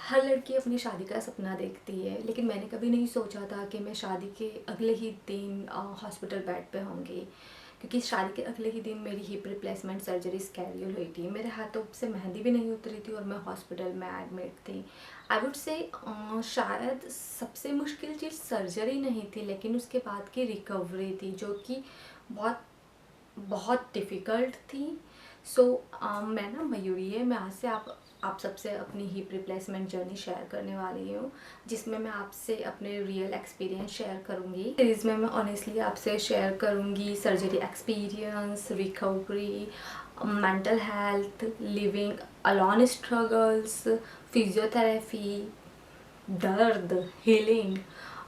हर लड़की अपनी शादी का सपना देखती है, लेकिन मैंने कभी नहीं सोचा था कि मैं शादी के अगले ही दिन हॉस्पिटल बेड पे होंगी। क्योंकि शादी के अगले ही दिन मेरी हिप रिप्लेसमेंट सर्जरी स्केड्यूल हुई थी। मेरे हाथों से मेहंदी भी नहीं उतरी थी और मैं हॉस्पिटल में एडमिट थी। आई वुड से शायद सबसे मुश्किल चीज़ सर्जरी नहीं थी, लेकिन उसके बाद की रिकवरी थी, जो कि बहुत बहुत डिफ़िकल्ट थी। सो मैं ना मयूरी है, मैं आज से आप सबसे अपनी हिप रिप्लेसमेंट जर्नी शेयर करने वाली हूँ, जिसमें मैं आपसे अपने रियल एक्सपीरियंस शेयर करूँगी। सीरीज़ में मैं ऑनेस्टली आपसे शेयर करूँगी surgery experience, recovery, mental health, living alone struggles, physiotherapy, दर्द, हीलिंग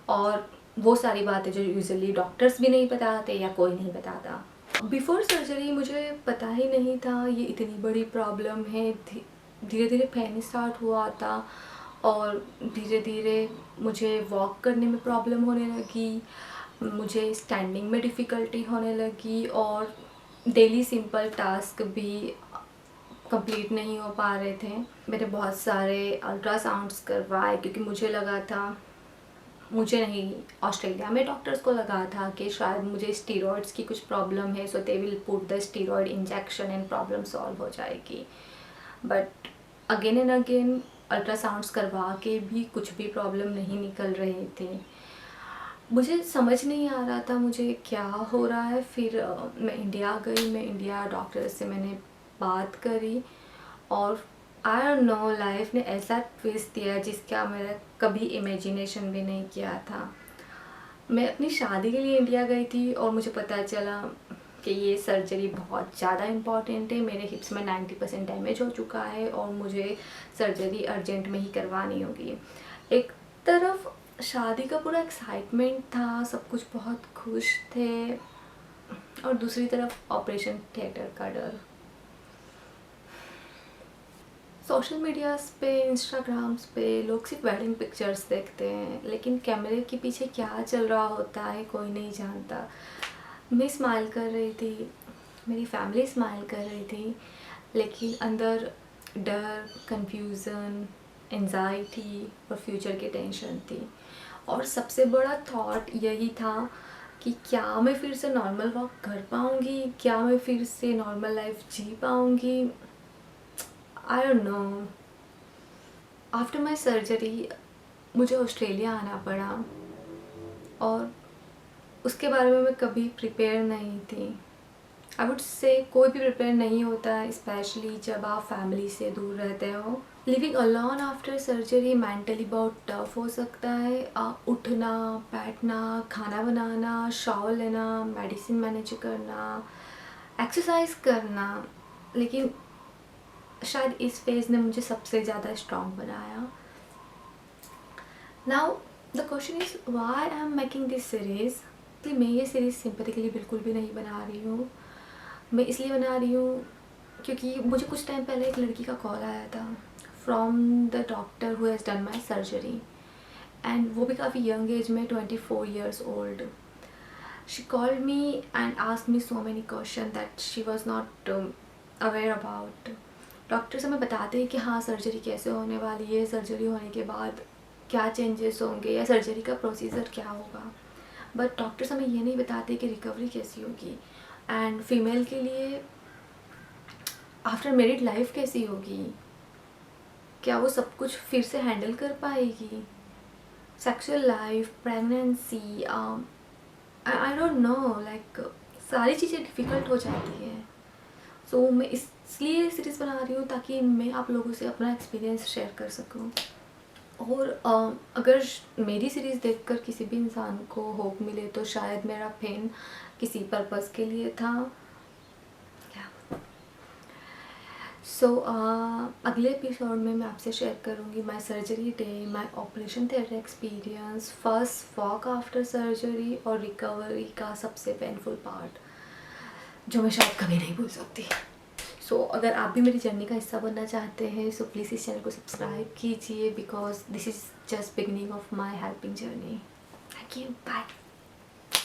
और वो सारी बातें जो यूजुअली डॉक्टर्स भी नहीं बताते या कोई नहीं बताता। बिफ़ोर सर्जरी मुझे पता ही नहीं था ये इतनी बड़ी प्रॉब्लम है। धीरे धीरे पेन स्टार्ट हुआ था और धीरे धीरे मुझे वॉक करने में प्रॉब्लम होने लगी, मुझे स्टैंडिंग में डिफ़िकल्टी होने लगी और डेली सिंपल टास्क भी कंप्लीट नहीं हो पा रहे थे। मैंने बहुत सारे अल्ट्रासाउंड्स करवाए क्योंकि मुझे लगा था, मुझे नहीं, ऑस्ट्रेलिया में डॉक्टर्स को लगा था कि शायद मुझे स्टीरॉइड्स की कुछ प्रॉब्लम है, so they will put the steroid injection and problem solve हो जाएगी। But again and again ultrasounds करवा के भी कुछ भी प्रॉब्लम नहीं निकल रहे थे। मुझे समझ नहीं आ रहा था मुझे क्या हो रहा है। फिर मैं इंडिया गई, मैं इंडिया डॉक्टर से मैंने बात करी और आई डोंट नो, लाइफ ने ऐसा ट्विस्ट दिया जिसका मैंने कभी इमेजिनेशन भी नहीं किया था। मैं अपनी शादी के लिए इंडिया गई थी और मुझे पता चला कि ये सर्जरी बहुत ज़्यादा इम्पॉर्टेंट है। मेरे हिप्स में 90% डैमेज हो चुका है और मुझे सर्जरी अर्जेंट में ही करवानी होगी। एक तरफ शादी का पूरा एक्साइटमेंट था, सब कुछ बहुत खुश थे, और दूसरी तरफ ऑपरेशन थिएटर का डर। सोशल मीडियाज़ पे, इंस्टाग्राम्स पे लोग सिर्फ वेडिंग पिक्चर्स देखते हैं, लेकिन कैमरे के पीछे क्या चल रहा होता है कोई नहीं जानता। मैं स्माइल कर रही थी, मेरी फैमिली स्माइल कर रही थी, लेकिन अंदर डर, कंफ्यूज़न, एंजाइटी और फ्यूचर की टेंशन थी। और सबसे बड़ा थॉट यही था कि क्या मैं फिर से नॉर्मल वॉक कर पाऊँगी, क्या मैं फिर से नॉर्मल लाइफ जी पाऊँगी। I don't know. After my surgery मुझे ऑस्ट्रेलिया आना पड़ा और उसके बारे में मैं कभी प्रिपेयर नहीं थी। आई वुड से कोई भी प्रिपेयर नहीं होता है, स्पेशली जब आप फैमिली से दूर रहते हो। Living alone after surgery mentally बहुत टफ हो सकता है। उठना, बैठना, खाना बनाना, शावर लेना, मेडिसिन मैनेज करना, एक्सरसाइज करना, लेकिन शायद इस फेज़ ने मुझे सबसे ज़्यादा स्ट्रॉन्ग बनाया। Now the question is why I am making this series. मैं ये सीरीज़ सिंपैथी के लिए बिल्कुल भी नहीं बना रही हूँ। मैं इसलिए बना रही हूँ क्योंकि मुझे कुछ टाइम पहले एक लड़की का कॉल आया था from the doctor who has done my surgery, and वो भी काफ़ी यंग एज में, 24 years old. She called me and asked me so many questions that she was not aware about. Doctors हमें बताते हैं कि हाँ सर्जरी कैसे होने वाली है, सर्जरी होने के बाद क्या चेंजेस होंगे या सर्जरी का प्रोसीजर क्या होगा, बट डॉक्टर्स हमें ये नहीं बताते कि रिकवरी कैसी होगी एंड फीमेल के लिए आफ्टर मैरिड लाइफ कैसी होगी, क्या वो सब कुछ फिर से हैंडल कर पाएगी, sexual life, pregnancy, I don't know, like सारी चीज़ें डिफ़िकल्ट हो जाती हैं। सो मैं इसलिए सीरीज़ बना रही हूँ ताकि मैं आप लोगों से अपना एक्सपीरियंस शेयर कर सकूँ। और अगर मेरी सीरीज़ देखकर किसी भी इंसान को होप मिले तो शायद मेरा पेन किसी पर्पज़ के लिए था। सो अगले एपिसोड में मैं आपसे शेयर करूँगी my surgery day, my operation theatre experience, first walk after surgery और रिकवरी का सबसे पेनफुल पार्ट जो मैं शायद कभी नहीं भूल सकती। सो अगर आप भी मेरी जर्नी का हिस्सा बनना चाहते हैं सो प्लीज़ इस चैनल को सब्सक्राइब कीजिए, because this is just beginning of my helping journey. Thank you, bye.